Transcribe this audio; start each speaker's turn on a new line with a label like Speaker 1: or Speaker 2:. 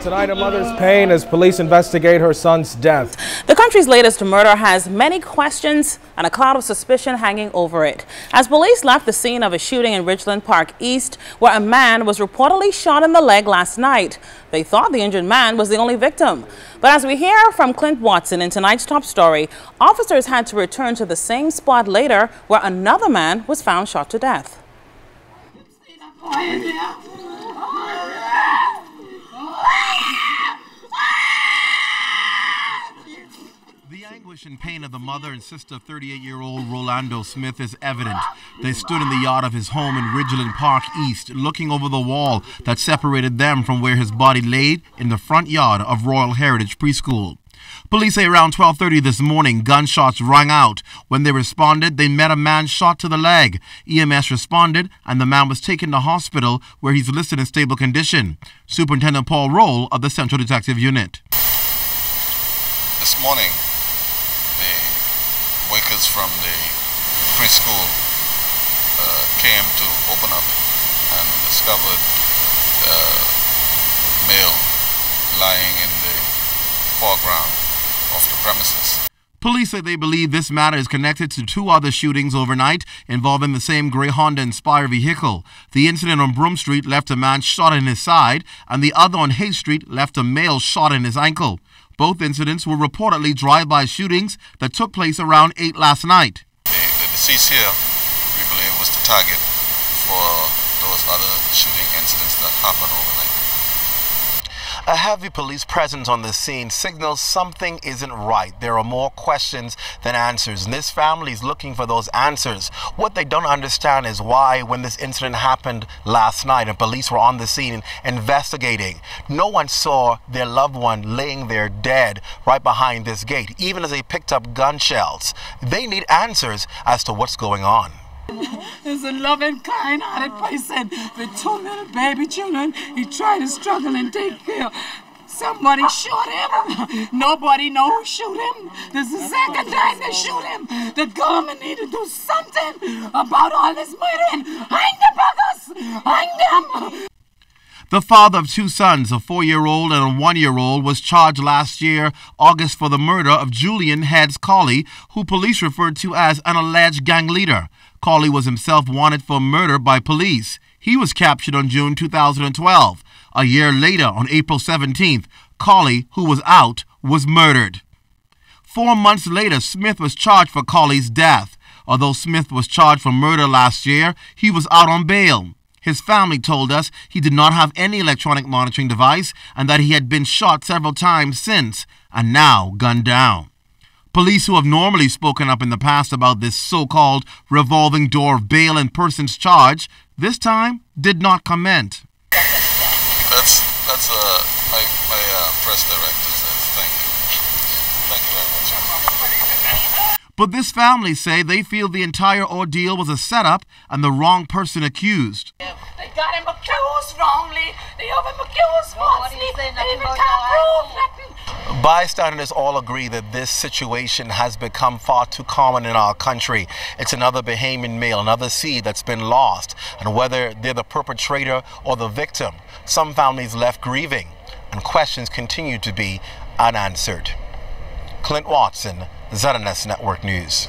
Speaker 1: Tonight, a mother's pain as police investigate her son's death.
Speaker 2: The country's latest murder has many questions and a cloud of suspicion hanging over it. As police left the scene of a shooting in Ridgeland Park East, where a man was reportedly shot in the leg last night, they thought the injured man was the only victim. But as we hear from Clint Watson in tonight's top story, officers had to return to the same spot later where another man was found shot to death.
Speaker 3: The anguish and pain of the mother and sister of 38-year-old Rolando Smith is evident. They stood in the yard of his home in Ridgeland Park East, looking over the wall that separated them from where his body laid in the front yard of Royal Heritage Preschool. Police say around 12:30 this morning, gunshots rang out. When they responded, they met a man shot to the leg. EMS responded, and the man was taken to hospital, where he's listed in stable condition. Superintendent Paul Roll of the Central Detective Unit.
Speaker 4: This morning, the workers from the preschool came to open up and discovered the male lying in the foreground of the premises.
Speaker 3: Police say they believe this matter is connected to two other shootings overnight involving the same gray Honda Inspire vehicle. The incident on Broome Street left a man shot in his side, and the other on Hay Street left a male shot in his ankle. Both incidents were reportedly drive-by shootings that took place around 8 last night.
Speaker 4: The deceased here, we believe, was the target for those other shooting incidents that happened overnight.
Speaker 5: A heavy police presence on the scene signals something isn't right. There are more questions than answers, and this family is looking for those answers. What they don't understand is why, when this incident happened last night and police were on the scene investigating, no one saw their loved one laying there dead right behind this gate, even as they picked up gun shells. They need answers as to what's going on.
Speaker 6: There's a loving, kind-hearted person with two little baby children. He tried to struggle and take care. Somebody shot him. Nobody knows who shoot him. This is the second time they shoot him. The government need to do something about all this murdering. Hang the buggers! Hang them!
Speaker 3: The father of two sons, a 4-year-old and a 1-year-old, was charged last year, August, for the murder of Julian Heads Colley, who police referred to as an alleged gang leader. Colley was himself wanted for murder by police. He was captured on June 2012. A year later, on April 17th, Colley, who was out, was murdered. 4 months later, Smith was charged for Colley's death. Although Smith was charged for murder last year, he was out on bail. His family told us he did not have any electronic monitoring device and that he had been shot several times since and now gunned down. Police who have normally spoken up in the past about this so-called revolving door of bail and persons charged this time did not comment.
Speaker 4: That's my press director says thank you. Thank you very much.
Speaker 3: But this family say they feel the entire ordeal was a setup and the wrong person accused.
Speaker 6: They got him accused wrongly. They have him accused falsely. They even can't prove nothing.
Speaker 5: Bystanders all agree that this situation has become far too common in our country. It's another Bahamian male, another seed that's been lost. And whether they're the perpetrator or the victim, some families left grieving, and questions continue to be unanswered. Clint Watson, ZNS Network News.